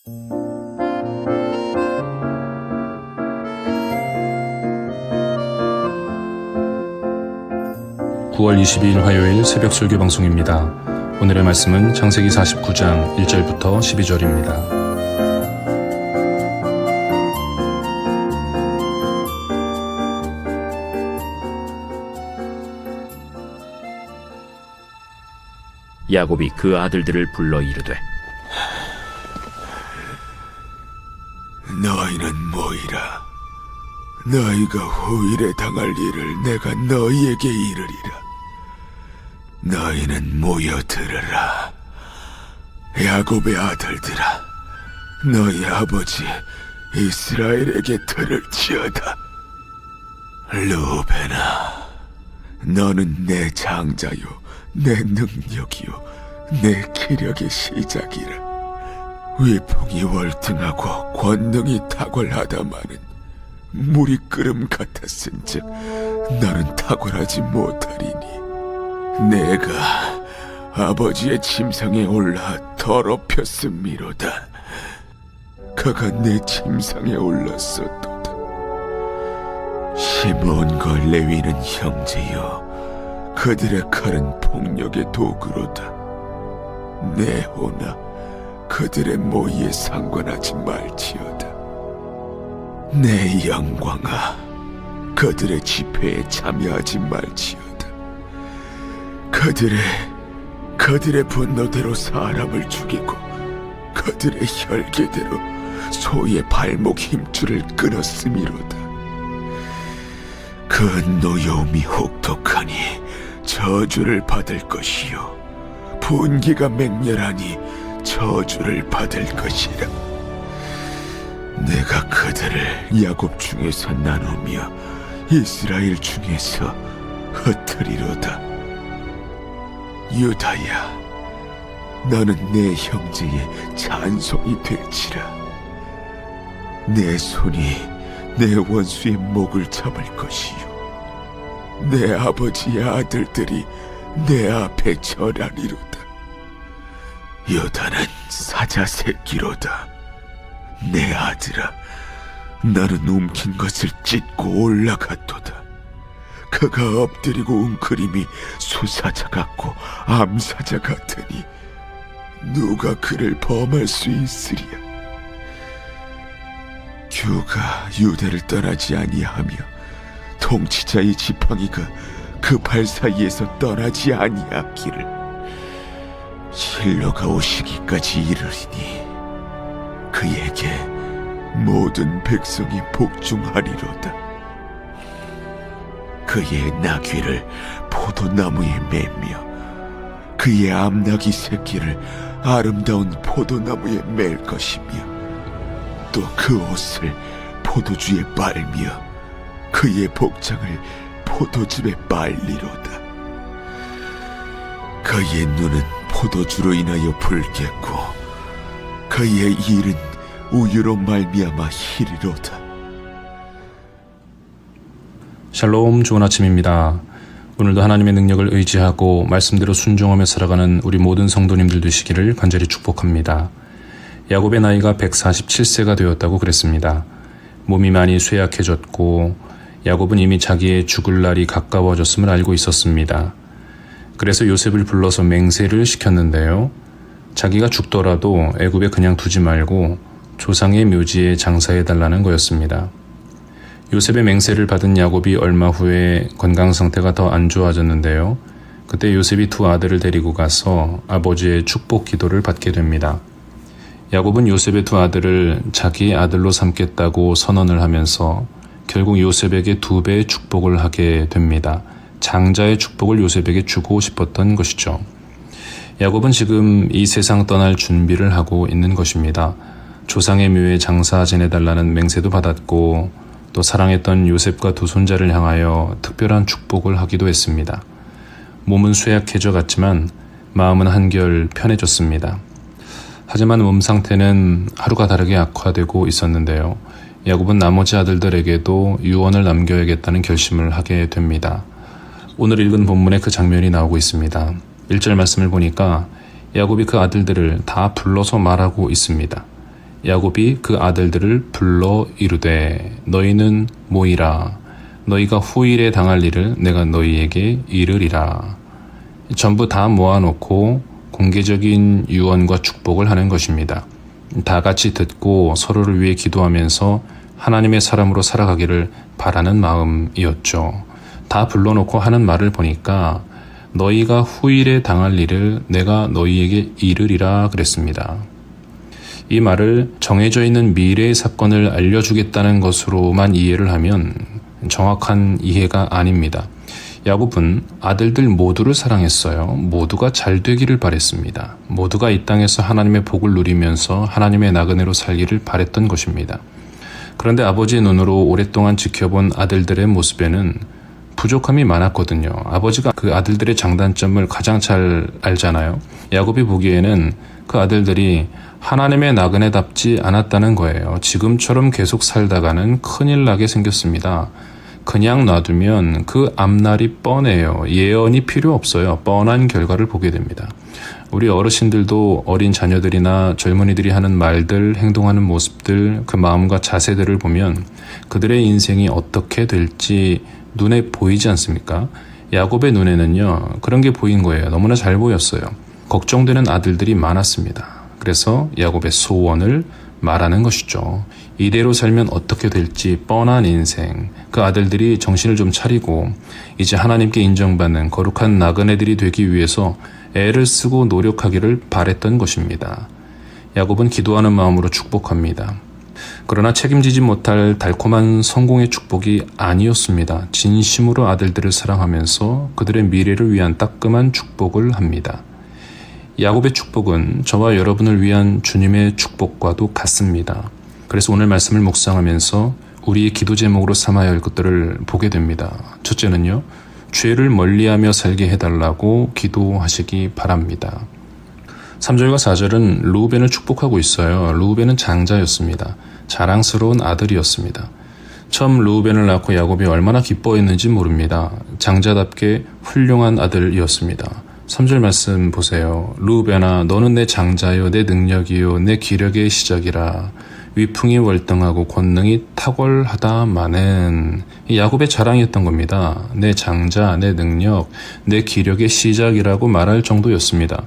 (9월 22일) 화요일 새벽 설교 방송입니다. 오늘의 말씀은 창세기 49장 1절부터 12절입니다. 야곱이 그 아들들을 불러 이르되, 너희는 모이라. 너희가 후일에 당할 일을 내가 너희에게 이르리라. 너희는 모여 들으라. 야곱의 아들들아, 너희 아버지 이스라엘에게 들을지어다. 루벤아, 너는 내 장자요 내 능력이요 내 기력의 시작이라. 위풍이 월등하고 권능이 탁월하다마는 물이 끓음 같았은즉 너는 탁월하지 못하리니, 내가 아버지의 침상에 올라 더럽혔음이로다. 그가 내 침상에 올랐었도다. 시므온과 레위는 형제여, 그들의 칼은 폭력의 도구로다. 네호나, 그들의 모의에 상관하지 말지어다. 내 영광아, 그들의 집회에 참여하지 말지어다. 그들의 분노대로 사람을 죽이고 그들의 혈기대로 소의 발목 힘줄을 끊었음이로다. 그 노여움이 혹독하니 저주를 받을 것이요, 분기가 맹렬하니 저주를 받을 것이라. 내가 그들을 야곱 중에서 나누며 이스라엘 중에서 흩으리로다. 유다야, 너는 내 형제의 찬송이 될지라. 내 손이 내 원수의 목을 잡을 것이요, 내 아버지의 아들들이 내 앞에 절하리로다. 유다는 사자 새끼로다. 내 아들아, 나는 움킨 것을 찢고 올라갔도다. 그가 엎드리고 웅크림이 수사자 같고 암사자 같으니 누가 그를 범할 수 있으랴. 규가 유다를 떠나지 아니하며 통치자의 지팡이가 그 발 사이에서 떠나지 아니하기를. 실로가 오시기까지 이르리니 그에게 모든 백성이 복종하리로다. 그의 나귀를 포도나무에 매며 그의 암나귀 새끼를 아름다운 포도나무에 맬 것이며, 또 그 옷을 포도주에 빨며 그의 복장을 포도즙에 빨리로다. 그의 눈은 포도주로 인하여 붉겠고 그의 일은 우유로 말미암아 희리로다. 샬롬, 좋은 아침입니다. 오늘도 하나님의 능력을 의지하고 말씀대로 순종하며 살아가는 우리 모든 성도님들 되시기를 간절히 축복합니다. 야곱의 나이가 147세가 되었다고 그랬습니다. 몸이 많이 쇠약해졌고 야곱은 이미 자기의 죽을 날이 가까워졌음을 알고 있었습니다. 그래서 요셉을 불러서 맹세를 시켰는데요. 자기가 죽더라도 애굽에 그냥 두지 말고 조상의 묘지에 장사해달라는 거였습니다. 요셉의 맹세를 받은 야곱이 얼마 후에 건강 상태가 더 안 좋아졌는데요. 그때 요셉이 두 아들을 데리고 가서 아버지의 축복 기도를 받게 됩니다. 야곱은 요셉의 두 아들을 자기의 아들로 삼겠다고 선언을 하면서 결국 요셉에게 2배의 축복을 하게 됩니다. 장자의 축복을 요셉에게 주고 싶었던 것이죠. 야곱은 지금 이 세상 떠날 준비를 하고 있는 것입니다. 조상의 묘에 장사 지내달라는 맹세도 받았고 또 사랑했던 요셉과 두 손자를 향하여 특별한 축복을 하기도 했습니다. 몸은 쇠약해져 갔지만 마음은 한결 편해졌습니다. 하지만 몸 상태는 하루가 다르게 악화되고 있었는데요. 야곱은 나머지 아들들에게도 유언을 남겨야겠다는 결심을 하게 됩니다. 오늘 읽은 본문에 그 장면이 나오고 있습니다. 1절 말씀을 보니까 야곱이 그 아들들을 다 불러서 말하고 있습니다. 야곱이 그 아들들을 불러 이르되 너희는 모이라. 너희가 후일에 당할 일을 내가 너희에게 이르리라. 전부 다 모아놓고 공개적인 유언과 축복을 하는 것입니다. 다 같이 듣고 서로를 위해 기도하면서 하나님의 사람으로 살아가기를 바라는 마음이었죠. 다 불러놓고 하는 말을 보니까 너희가 후일에 당할 일을 내가 너희에게 이르리라 그랬습니다. 이 말을 정해져 있는 미래의 사건을 알려주겠다는 것으로만 이해를 하면 정확한 이해가 아닙니다. 야곱은 아들들 모두를 사랑했어요. 모두가 잘 되기를 바랬습니다. 모두가 이 땅에서 하나님의 복을 누리면서 하나님의 나그네로 살기를 바랬던 것입니다. 그런데 아버지의 눈으로 오랫동안 지켜본 아들들의 모습에는 부족함이 많았거든요. 아버지가 그 아들들의 장단점을 가장 잘 알잖아요. 야곱이 보기에는 그 아들들이 하나님의 나그네답지 않았다는 거예요. 지금처럼 계속 살다가는 큰일 나게 생겼습니다. 그냥 놔두면 그 앞날이 뻔해요. 예언이 필요 없어요. 뻔한 결과를 보게 됩니다. 우리 어르신들도 어린 자녀들이나 젊은이들이 하는 말들, 행동하는 모습들, 그 마음과 자세들을 보면 그들의 인생이 어떻게 될지 눈에 보이지 않습니까? 야곱의 눈에는요, 그런 게 보인 거예요. 너무나 잘 보였어요. 걱정되는 아들들이 많았습니다. 그래서 야곱의 소원을 말하는 것이죠. 이대로 살면 어떻게 될지 뻔한 인생. 그 아들들이 정신을 좀 차리고 이제 하나님께 인정받는 거룩한 나그네들이 되기 위해서 애를 쓰고 노력하기를 바랬던 것입니다. 야곱은 기도하는 마음으로 축복합니다. 그러나 책임지지 못할 달콤한 성공의 축복이 아니었습니다. 진심으로 아들들을 사랑하면서 그들의 미래를 위한 따끔한 축복을 합니다. 야곱의 축복은 저와 여러분을 위한 주님의 축복과도 같습니다. 그래서 오늘 말씀을 묵상하면서 우리의 기도 제목으로 삼아야 할 것들을 보게 됩니다. 첫째는요, 죄를 멀리하며 살게 해달라고 기도하시기 바랍니다. 3절과 4절은 르우벤을 축복하고 있어요. 르우벤은 장자였습니다. 자랑스러운 아들이었습니다. 처음 르우벤을 낳고 야곱이 얼마나 기뻐했는지 모릅니다. 장자답게 훌륭한 아들이었습니다. 3절 말씀 보세요. 르우벤아, 너는 내 장자요, 내 능력이요, 내 기력의 시작이라. 위풍이 월등하고 권능이 탁월하다마는. 이 야곱의 자랑이었던 겁니다. 내 장자, 내 능력, 내 기력의 시작이라고 말할 정도였습니다.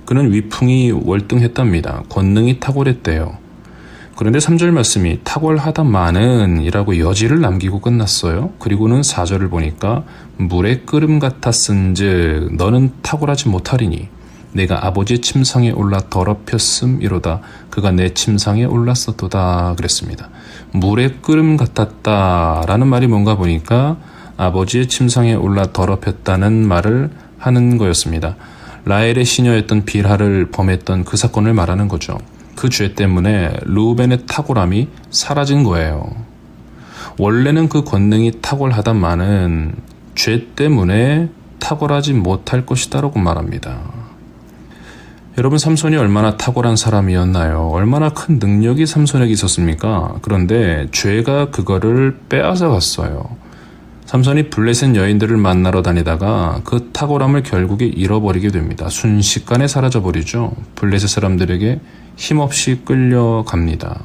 그는 위풍이 월등했답니다. 권능이 탁월했대요. 그런데 3절 말씀이 탁월하다마는 이라고 여지를 남기고 끝났어요. 그리고는 4절을 보니까 물의 끓음 같았은즉 너는 탁월하지 못하리니 내가 아버지의 침상에 올라 더럽혔음이로다. 그가 내 침상에 올랐었도다 그랬습니다. 물의 끓음 같았다라는 말이 뭔가 보니까 아버지의 침상에 올라 더럽혔다는 말을 하는 거였습니다. 라헬의 시녀였던 빌하를 범했던 그 사건을 말하는 거죠. 그 죄 때문에 르우벤의 탁월함이 사라진 거예요. 원래는 그 권능이 탁월하다마는 죄 때문에 탁월하지 못할 것이다라고 말합니다. 여러분, 삼손이 얼마나 탁월한 사람이었나요? 얼마나 큰 능력이 삼손에게 있었습니까? 그런데 죄가 그거를 빼앗아 갔어요. 삼손이 블레셋 여인들을 만나러 다니다가 그 탁월함을 결국에 잃어버리게 됩니다. 순식간에 사라져버리죠. 블레셋 사람들에게 힘없이 끌려갑니다.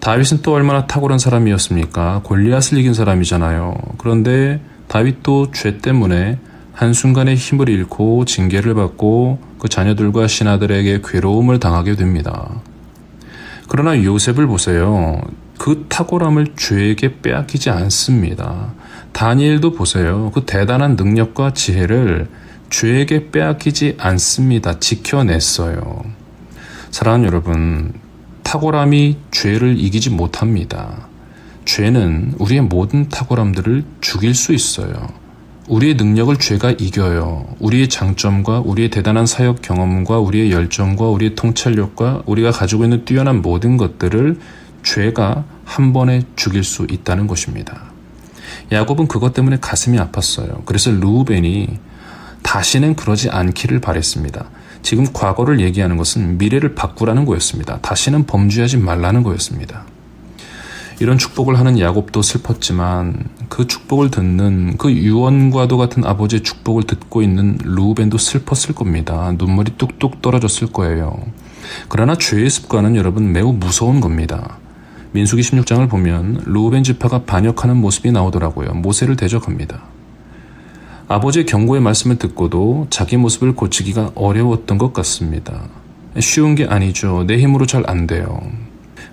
다윗은 또 얼마나 탁월한 사람이었습니까? 골리앗을 이긴 사람이잖아요. 그런데 다윗도 죄 때문에 한순간에 힘을 잃고 징계를 받고 그 자녀들과 신하들에게 괴로움을 당하게 됩니다. 그러나 요셉을 보세요. 그 탁월함을 죄에게 빼앗기지 않습니다. 다니엘도 보세요. 그 대단한 능력과 지혜를 죄에게 빼앗기지 않습니다. 지켜냈어요. 사랑하는 여러분, 탁월함이 죄를 이기지 못합니다. 죄는 우리의 모든 탁월함들을 죽일 수 있어요. 우리의 능력을 죄가 이겨요. 우리의 장점과 우리의 대단한 사역 경험과 우리의 열정과 우리의 통찰력과 우리가 가지고 있는 뛰어난 모든 것들을 죄가 한 번에 죽일 수 있다는 것입니다. 야곱은 그것 때문에 가슴이 아팠어요. 그래서 르우벤이 다시는 그러지 않기를 바랬습니다. 지금 과거를 얘기하는 것은 미래를 바꾸라는 거였습니다. 다시는 범죄하지 말라는 거였습니다. 이런 축복을 하는 야곱도 슬펐지만 그 축복을 듣는 그 유언과도 같은 아버지의 축복을 듣고 있는 르우벤도 슬펐을 겁니다. 눈물이 뚝뚝 떨어졌을 거예요. 그러나 죄의 습관은 여러분 매우 무서운 겁니다. 민수기 16장을 보면 르우벤 지파가 반역하는 모습이 나오더라고요. 모세를 대적합니다. 아버지의 경고의 말씀을 듣고도 자기 모습을 고치기가 어려웠던 것 같습니다. 쉬운 게 아니죠. 내 힘으로 잘 안 돼요.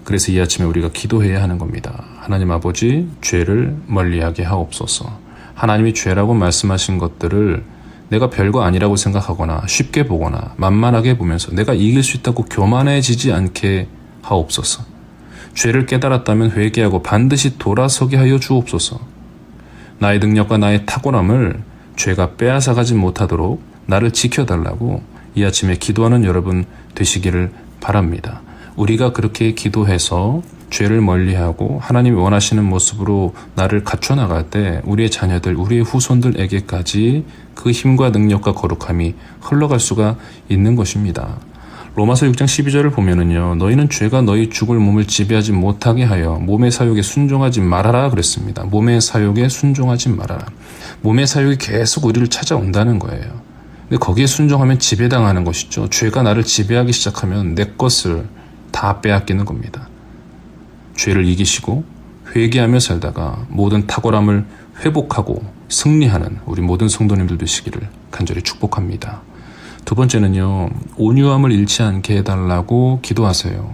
그래서 이 아침에 우리가 기도해야 하는 겁니다. 하나님 아버지, 죄를 멀리하게 하옵소서. 하나님이 죄라고 말씀하신 것들을 내가 별거 아니라고 생각하거나 쉽게 보거나 만만하게 보면서 내가 이길 수 있다고 교만해지지 않게 하옵소서. 죄를 깨달았다면 회개하고 반드시 돌아서게 하여 주옵소서. 나의 능력과 나의 탁월함을 죄가 빼앗아가지 못하도록 나를 지켜달라고 이 아침에 기도하는 여러분 되시기를 바랍니다. 우리가 그렇게 기도해서 죄를 멀리하고 하나님이 원하시는 모습으로 나를 갖춰나갈 때 우리의 자녀들, 우리의 후손들에게까지 그 힘과 능력과 거룩함이 흘러갈 수가 있는 것입니다. 로마서 6장 12절을 보면은요, 너희는 죄가 너희 죽을 몸을 지배하지 못하게 하여 몸의 사욕에 순종하지 말아라 그랬습니다. 몸의 사욕에 순종하지 말아라. 몸의 사욕이 계속 우리를 찾아온다는 거예요. 근데 거기에 순종하면 지배당하는 것이죠. 죄가 나를 지배하기 시작하면 내 것을 다 빼앗기는 겁니다. 죄를 이기시고 회개하며 살다가 모든 탁월함을 회복하고 승리하는 우리 모든 성도님들 되시기를 간절히 축복합니다. 두 번째는요, 온유함을 잃지 않게 해달라고 기도하세요.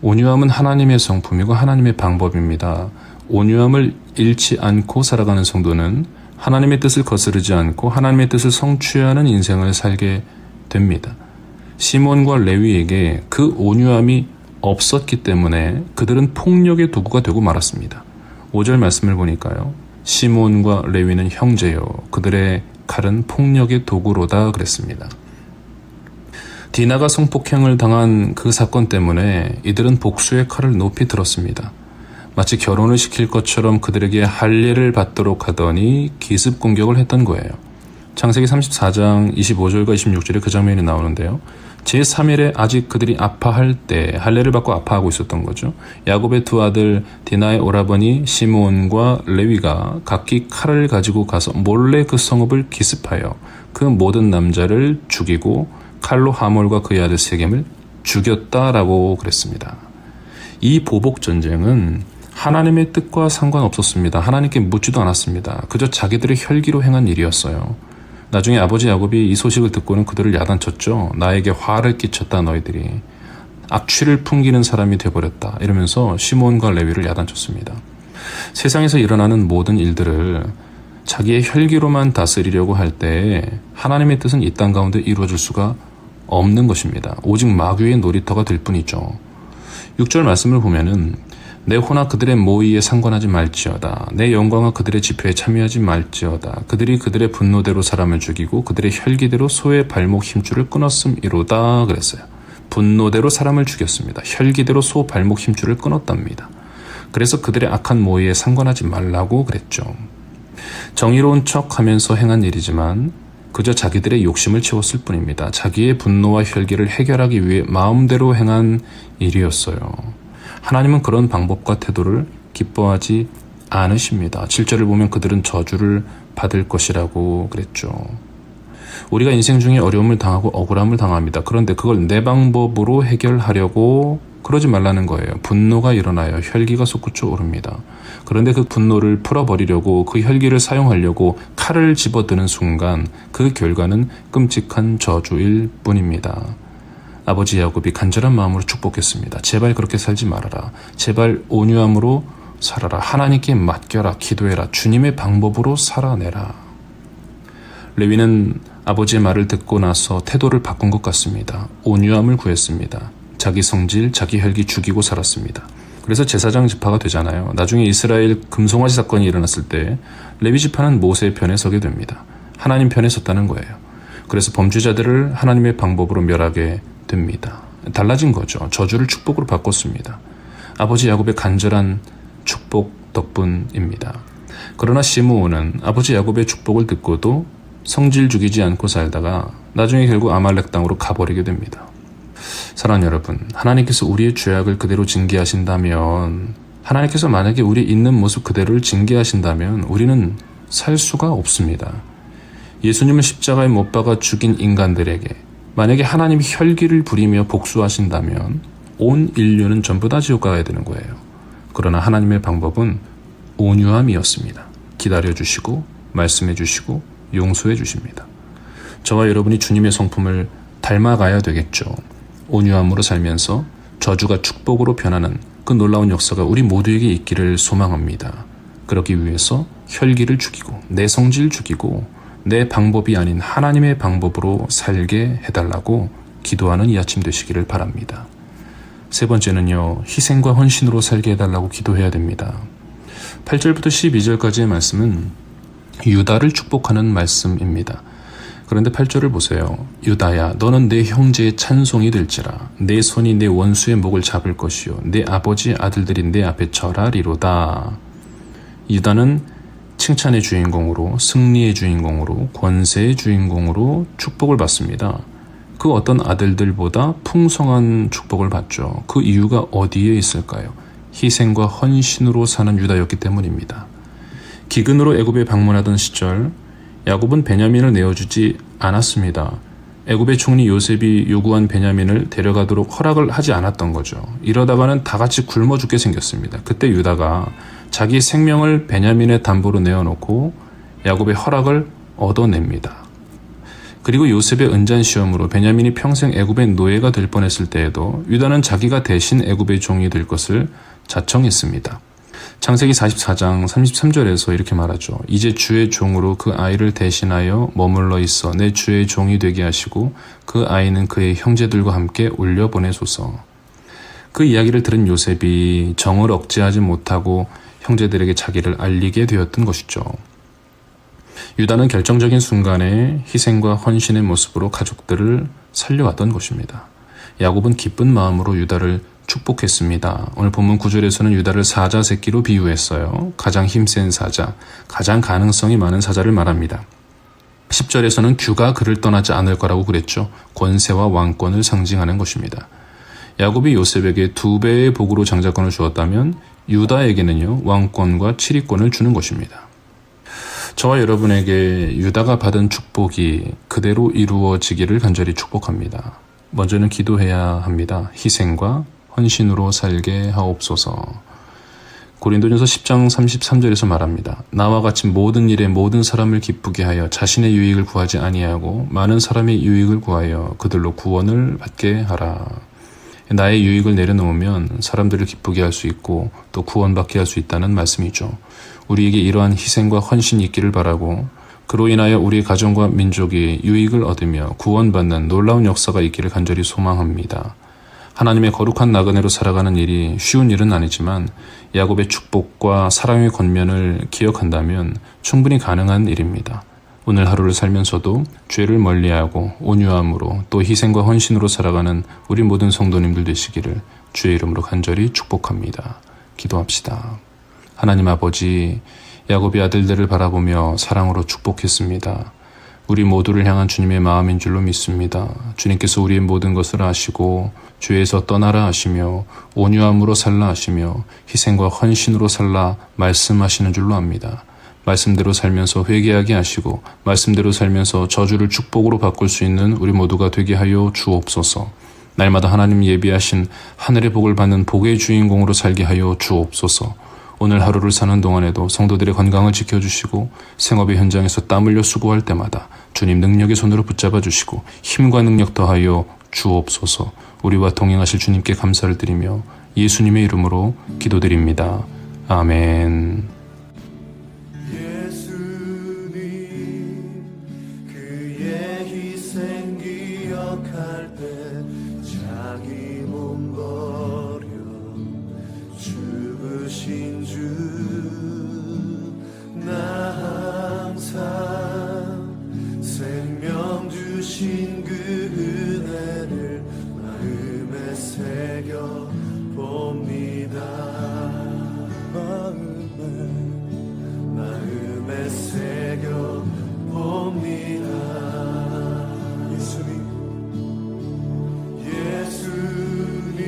온유함은 하나님의 성품이고 하나님의 방법입니다. 온유함을 잃지 않고 살아가는 성도는 하나님의 뜻을 거스르지 않고 하나님의 뜻을 성취하는 인생을 살게 됩니다. 시몬과 레위에게 그 온유함이 없었기 때문에 그들은 폭력의 도구가 되고 말았습니다. 5절 말씀을 보니까요, 시몬과 레위는 형제요 그들의 칼은 폭력의 도구로다 그랬습니다. 디나가 성폭행을 당한 그 사건 때문에 이들은 복수의 칼을 높이 들었습니다. 마치 결혼을 시킬 것처럼 그들에게 할례를 받도록 하더니 기습 공격을 했던 거예요. 창세기 34장 25절과 26절에 그 장면이 나오는데요. 제3일에 아직 그들이 아파할 때 할례를 받고 아파하고 있었던 거죠. 야곱의 두 아들 디나의 오라버니 시므온과 레위가 각기 칼을 가지고 가서 몰래 그 성읍을 기습하여 그 모든 남자를 죽이고 칼로 하몰과 그의 아들 세겜을 죽였다라고 그랬습니다. 이 보복 전쟁은 하나님의 뜻과 상관없었습니다. 하나님께 묻지도 않았습니다. 그저 자기들의 혈기로 행한 일이었어요. 나중에 아버지 야곱이 이 소식을 듣고는 그들을 야단쳤죠. 나에게 화를 끼쳤다 너희들이. 악취를 풍기는 사람이 되어버렸다. 이러면서 시몬과 레위를 야단쳤습니다. 세상에서 일어나는 모든 일들을 자기의 혈기로만 다스리려고 할 때 하나님의 뜻은 이 땅 가운데 이루어질 수가 없는 것입니다. 오직 마귀의 놀이터가 될 뿐이죠. 6절 말씀을 보면은 내 호나 그들의 모의에 상관하지 말지어다. 내 영광과 그들의 집회에 참여하지 말지어다. 그들이 그들의 분노대로 사람을 죽이고 그들의 혈기대로 소의 발목 힘줄을 끊었음이로다 그랬어요. 분노대로 사람을 죽였습니다. 혈기대로 소 발목 힘줄을 끊었답니다. 그래서 그들의 악한 모의에 상관하지 말라고 그랬죠. 정의로운 척하면서 행한 일이지만 그저 자기들의 욕심을 채웠을 뿐입니다. 자기의 분노와 혈기를 해결하기 위해 마음대로 행한 일이었어요. 하나님은 그런 방법과 태도를 기뻐하지 않으십니다. 7절을 보면 그들은 저주를 받을 것이라고 그랬죠. 우리가 인생 중에 어려움을 당하고 억울함을 당합니다. 그런데 그걸 내 방법으로 해결하려고 그러지 말라는 거예요. 분노가 일어나요. 혈기가 솟구쳐 오릅니다. 그런데 그 분노를 풀어버리려고 그 혈기를 사용하려고 칼을 집어드는 순간 그 결과는 끔찍한 저주일 뿐입니다. 아버지 야곱이 간절한 마음으로 축복했습니다. 제발 그렇게 살지 말아라. 제발 온유함으로 살아라. 하나님께 맡겨라. 기도해라. 주님의 방법으로 살아내라. 레위는 아버지의 말을 듣고 나서 태도를 바꾼 것 같습니다. 온유함을 구했습니다. 자기 성질, 자기 혈기 죽이고 살았습니다. 그래서 제사장 지파가 되잖아요. 나중에 이스라엘 금송아지 사건이 일어났을 때 레위 지파는 모세의 편에 서게 됩니다. 하나님 편에 섰다는 거예요. 그래서 범죄자들을 하나님의 방법으로 멸하게 됩니다. 달라진 거죠. 저주를 축복으로 바꿨습니다. 아버지 야곱의 간절한 축복 덕분입니다. 그러나 시므온은 아버지 야곱의 축복을 듣고도 성질 죽이지 않고 살다가 나중에 결국 아말렉 땅으로 가버리게 됩니다. 사랑하는 여러분, 하나님께서 우리의 죄악을 그대로 징계하신다면, 하나님께서 만약에 우리 있는 모습 그대로를 징계하신다면 우리는 살 수가 없습니다. 예수님을 십자가에 못 박아 죽인 인간들에게 만약에 하나님이 혈기를 부리며 복수하신다면 온 인류는 전부 다 지옥 가야 되는 거예요. 그러나 하나님의 방법은 온유함이었습니다. 기다려주시고 말씀해주시고 용서해주십니다. 저와 여러분이 주님의 성품을 닮아가야 되겠죠. 온유함으로 살면서 저주가 축복으로 변하는 그 놀라운 역사가 우리 모두에게 있기를 소망합니다. 그러기 위해서 혈기를 죽이고 내 성질 죽이고 내 방법이 아닌 하나님의 방법으로 살게 해달라고 기도하는 이 아침 되시기를 바랍니다. 세 번째는요, 희생과 헌신으로 살게 해달라고 기도해야 됩니다. 8절부터 12절까지의 말씀은 유다를 축복하는 말씀입니다. 그런데 8절을 보세요. 유다야, 너는 내 형제의 찬송이 될지라. 내 손이 내 원수의 목을 잡을 것이요 내 아버지의 아들들이 내 앞에 절하리로다. 유다는 칭찬의 주인공으로, 승리의 주인공으로, 권세의 주인공으로 축복을 받습니다. 그 어떤 아들들보다 풍성한 축복을 받죠. 그 이유가 어디에 있을까요? 희생과 헌신으로 사는 유다였기 때문입니다. 기근으로 애굽에 방문하던 시절 야곱은 베냐민을 내어주지 않았습니다. 애굽의 총리 요셉이 요구한 베냐민을 데려가도록 허락을 하지 않았던 거죠. 이러다가는 다 같이 굶어 죽게 생겼습니다. 그때 유다가 자기 생명을 베냐민의 담보로 내어놓고 야곱의 허락을 얻어냅니다. 그리고 요셉의 은잔시험으로 베냐민이 평생 애굽의 노예가 될 뻔했을 때에도 유다는 자기가 대신 애굽의 종이 될 것을 자청했습니다. 창세기 44장 33절에서 이렇게 말하죠. 이제 주의 종으로 그 아이를 대신하여 머물러 있어 내 주의 종이 되게 하시고 그 아이는 그의 형제들과 함께 올려보내소서. 그 이야기를 들은 요셉이 정을 억제하지 못하고 형제들에게 자기를 알리게 되었던 것이죠. 유다는 결정적인 순간에 희생과 헌신의 모습으로 가족들을 살려왔던 것입니다. 야곱은 기쁜 마음으로 유다를 축복했습니다. 오늘 본문 9절에서는 유다를 사자 새끼로 비유했어요. 가장 힘센 사자, 가장 가능성이 많은 사자를 말합니다. 10절에서는 규가 그를 떠나지 않을 거라고 그랬죠. 권세와 왕권을 상징하는 것입니다. 야곱이 요셉에게 2배의 복으로 장자권을 주었다면 유다에게는요, 왕권과 치리권을 주는 것입니다. 저와 여러분에게 유다가 받은 축복이 그대로 이루어지기를 간절히 축복합니다. 먼저는 기도해야 합니다. 희생과 헌신으로 살게 하옵소서. 고린도전서 10장 33절에서 말합니다. 나와 같이 모든 일에 모든 사람을 기쁘게 하여 자신의 유익을 구하지 아니하고 많은 사람의 유익을 구하여 그들로 구원을 받게 하라. 나의 유익을 내려놓으면 사람들을 기쁘게 할 수 있고 또 구원받게 할 수 있다는 말씀이죠. 우리에게 이러한 희생과 헌신이 있기를 바라고 그로 인하여 우리 가정과 민족이 유익을 얻으며 구원받는 놀라운 역사가 있기를 간절히 소망합니다. 하나님의 거룩한 나그네로 살아가는 일이 쉬운 일은 아니지만 야곱의 축복과 사랑의 권면을 기억한다면 충분히 가능한 일입니다. 오늘 하루를 살면서도 죄를 멀리하고 온유함으로 또 희생과 헌신으로 살아가는 우리 모든 성도님들 되시기를 주의 이름으로 간절히 축복합니다. 기도합시다. 하나님 아버지, 야곱의 아들들을 바라보며 사랑으로 축복했습니다. 우리 모두를 향한 주님의 마음인 줄로 믿습니다. 주님께서 우리의 모든 것을 아시고 죄에서 떠나라 하시며 온유함으로 살라 하시며 희생과 헌신으로 살라 말씀하시는 줄로 압니다. 말씀대로 살면서 회개하게 하시고 말씀대로 살면서 저주를 축복으로 바꿀 수 있는 우리 모두가 되게 하여 주옵소서. 날마다 하나님 예비하신 하늘의 복을 받는 복의 주인공으로 살게 하여 주옵소서. 오늘 하루를 사는 동안에도 성도들의 건강을 지켜주시고 생업의 현장에서 땀 흘려 수고할 때마다 주님 능력의 손으로 붙잡아 주시고 힘과 능력 더하여 주옵소서. 우리와 동행하실 주님께 감사를 드리며 예수님의 이름으로 기도드립니다. 아멘. 예수님 그의 희생 기억할 때 자기 몸 버려 죽으신 주 나 항상 생명 주신 그 은혜를 마음에 새겨 봅니다. 마음에 새겨 봅니다. 예수님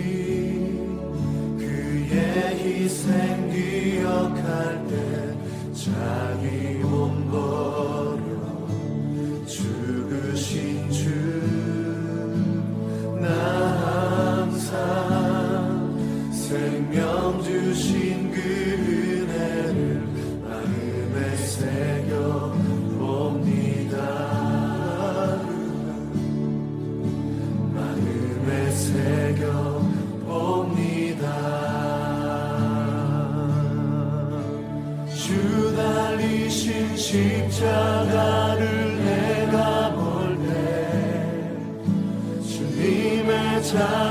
그의 희생 기억할 때 자기 몸 버려 죽으신 주 생명 주신 그 은혜를 마음에 새겨 봅니다. 마음에 새겨 봅니다. 주 달리신 십자가를 내가 볼 때 주님의 자